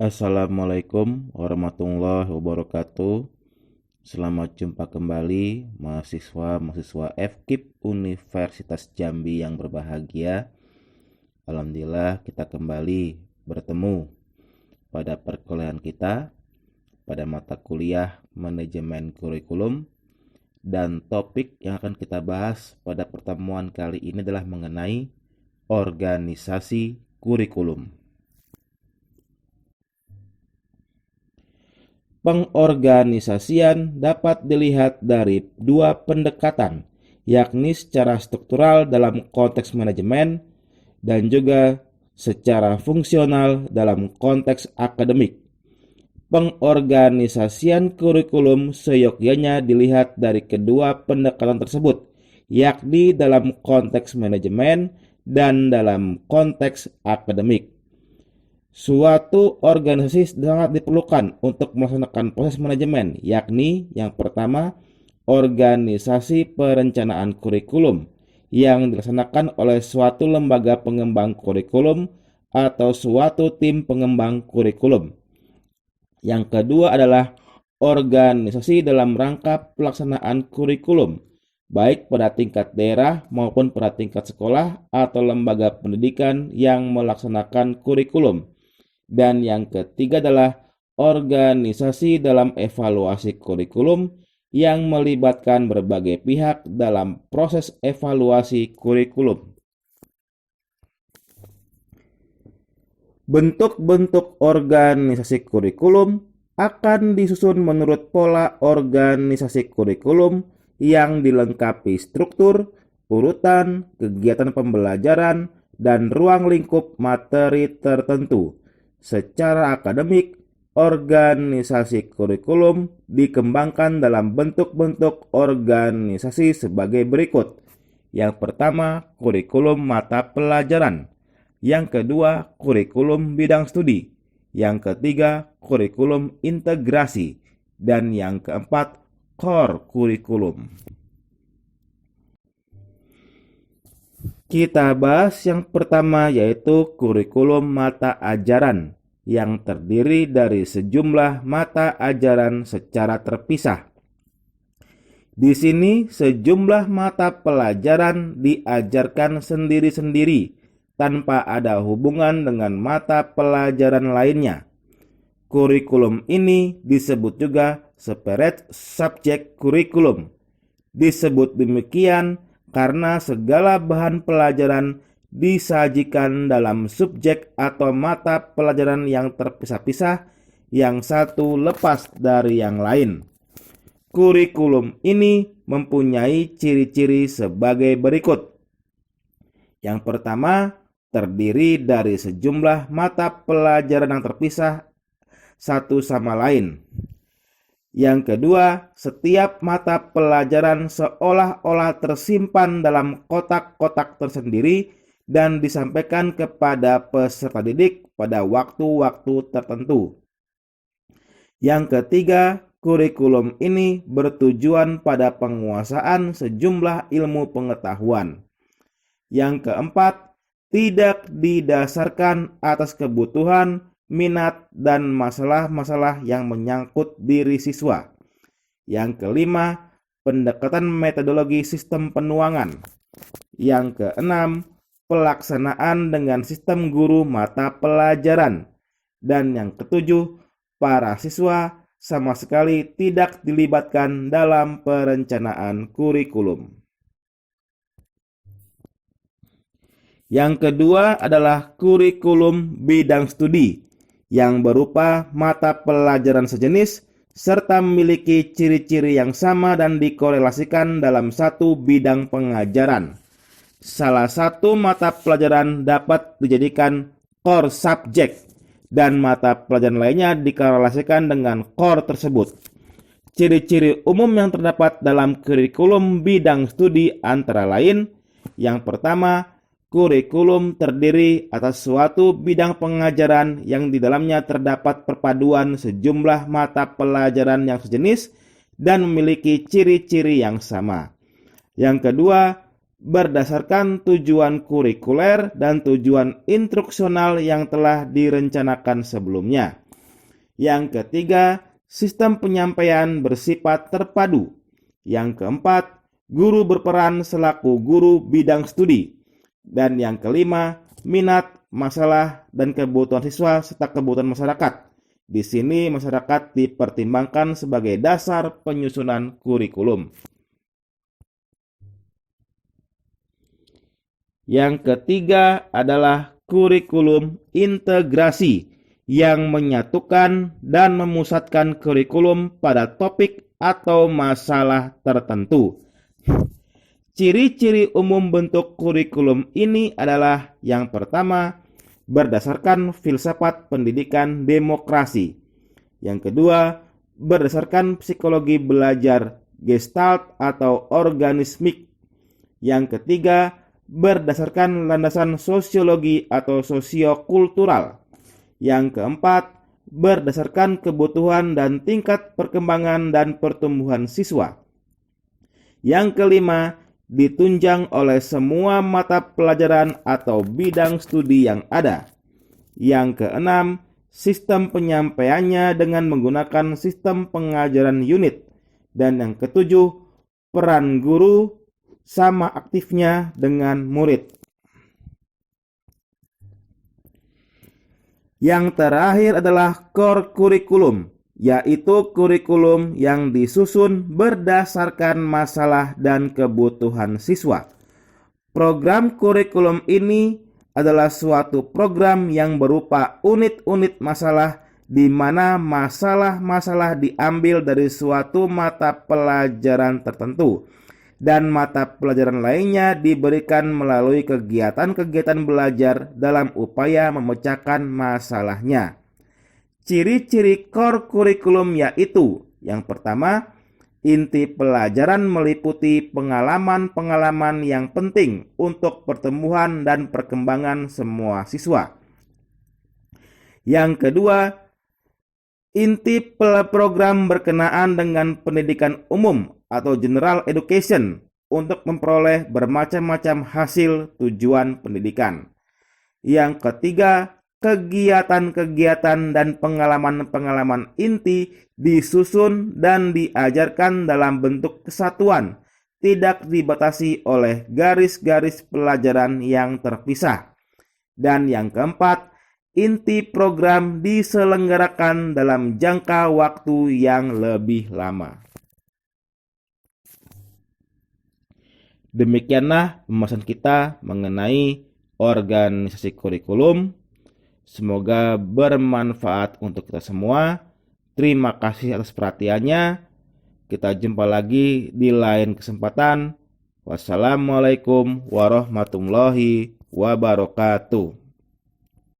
Assalamualaikum warahmatullahi wabarakatuh. Selamat jumpa kembali mahasiswa FKIP Universitas Jambi yang berbahagia. Alhamdulillah kita kembali bertemu pada perkuliahan kita pada mata kuliah manajemen kurikulum, dan topik yang akan kita bahas pada pertemuan kali ini adalah mengenai organisasi kurikulum. Pengorganisasian dapat dilihat dari dua pendekatan, yakni secara struktural dalam konteks manajemen dan juga secara fungsional dalam konteks akademik. Pengorganisasian kurikulum seyogyanya dilihat dari kedua pendekatan tersebut, yakni dalam konteks manajemen dan dalam konteks akademik. Suatu organisasi sangat diperlukan untuk melaksanakan proses manajemen, yakni yang pertama, organisasi perencanaan kurikulum yang dilaksanakan oleh suatu lembaga pengembang kurikulum atau suatu tim pengembang kurikulum. Yang kedua adalah organisasi dalam rangka pelaksanaan kurikulum, baik pada tingkat daerah maupun pada tingkat sekolah atau lembaga pendidikan yang melaksanakan kurikulum. Dan yang ketiga adalah organisasi dalam evaluasi kurikulum yang melibatkan berbagai pihak dalam proses evaluasi kurikulum. Bentuk-bentuk organisasi kurikulum akan disusun menurut pola organisasi kurikulum yang dilengkapi struktur, urutan, kegiatan pembelajaran, dan ruang lingkup materi tertentu. Secara akademik, organisasi kurikulum dikembangkan dalam bentuk-bentuk organisasi sebagai berikut. Yang pertama, kurikulum mata pelajaran. Yang kedua, kurikulum bidang studi. Yang ketiga, kurikulum integrasi. Dan yang keempat, core kurikulum. Kita bahas yang pertama, yaitu kurikulum mata ajaran yang terdiri dari sejumlah mata ajaran secara terpisah. Di sini sejumlah mata pelajaran diajarkan sendiri-sendiri tanpa ada hubungan dengan mata pelajaran lainnya. Kurikulum ini disebut juga separate subject curriculum. Disebut demikian karena segala bahan pelajaran disajikan dalam subjek atau mata pelajaran yang terpisah-pisah, yang satu lepas dari yang lain. Kurikulum ini mempunyai ciri-ciri sebagai berikut. Yang pertama, terdiri dari sejumlah mata pelajaran yang terpisah satu sama lain. Yang kedua, setiap mata pelajaran seolah-olah tersimpan dalam kotak-kotak tersendiri dan disampaikan kepada peserta didik pada waktu-waktu tertentu. Yang ketiga, kurikulum ini bertujuan pada penguasaan sejumlah ilmu pengetahuan. Yang keempat, tidak didasarkan atas kebutuhan, minat, dan masalah-masalah yang menyangkut diri siswa. Yang kelima, pendekatan metodologi sistem penuangan. Yang keenam, pelaksanaan dengan sistem guru mata pelajaran. Dan yang ketujuh, para siswa sama sekali tidak dilibatkan dalam perencanaan kurikulum. Yang kedua adalah kurikulum bidang studi yang berupa mata pelajaran sejenis serta memiliki ciri-ciri yang sama dan dikorelasikan dalam satu bidang pengajaran. Salah satu mata pelajaran dapat dijadikan core subject dan mata pelajaran lainnya dikorelasikan dengan core tersebut. Ciri-ciri umum yang terdapat dalam kurikulum bidang studi antara lain, yang pertama, kurikulum terdiri atas suatu bidang pengajaran yang di dalamnya terdapat perpaduan sejumlah mata pelajaran yang sejenis dan memiliki ciri-ciri yang sama. Yang kedua, berdasarkan tujuan kurikuler dan tujuan instruksional yang telah direncanakan sebelumnya. Yang ketiga, sistem penyampaian bersifat terpadu. Yang keempat, guru berperan selaku guru bidang studi. Dan yang kelima, minat, masalah, dan kebutuhan siswa serta kebutuhan masyarakat. Di sini masyarakat dipertimbangkan sebagai dasar penyusunan kurikulum. Yang ketiga adalah kurikulum integrasi yang menyatukan dan memusatkan kurikulum pada topik atau masalah tertentu. Ciri-ciri umum bentuk kurikulum ini adalah yang pertama, berdasarkan filsafat pendidikan demokrasi. Yang kedua, berdasarkan psikologi belajar Gestalt atau organismik. Yang ketiga, berdasarkan landasan sosiologi atau sosiokultural. Yang keempat, berdasarkan kebutuhan dan tingkat perkembangan dan pertumbuhan siswa. Yang kelima, ditunjang oleh semua mata pelajaran atau bidang studi yang ada. Yang keenam, sistem penyampaiannya dengan menggunakan sistem pengajaran unit. Dan yang ketujuh, peran guru sama aktifnya dengan murid. Yang terakhir adalah core kurikulum, yaitu kurikulum yang disusun berdasarkan masalah dan kebutuhan siswa. Program kurikulum ini adalah suatu program yang berupa unit-unit masalah di mana masalah-masalah diambil dari suatu mata pelajaran tertentu dan mata pelajaran lainnya diberikan melalui kegiatan-kegiatan belajar dalam upaya memecahkan masalahnya. Ciri-ciri core kurikulum yaitu yang pertama, inti pelajaran meliputi pengalaman-pengalaman yang penting untuk pertumbuhan dan perkembangan semua siswa. Yang kedua, inti program berkenaan dengan pendidikan umum atau general education untuk memperoleh bermacam-macam hasil tujuan pendidikan. Yang ketiga, kegiatan-kegiatan dan pengalaman-pengalaman inti disusun dan diajarkan dalam bentuk kesatuan, tidak dibatasi oleh garis-garis pelajaran yang terpisah. Dan yang keempat, inti program diselenggarakan dalam jangka waktu yang lebih lama. Demikianlah pembahasan kita mengenai organisasi kurikulum. Semoga bermanfaat untuk kita semua. Terima kasih atas perhatiannya. Kita jumpa lagi di lain kesempatan. Wassalamualaikum warahmatullahi wabarakatuh.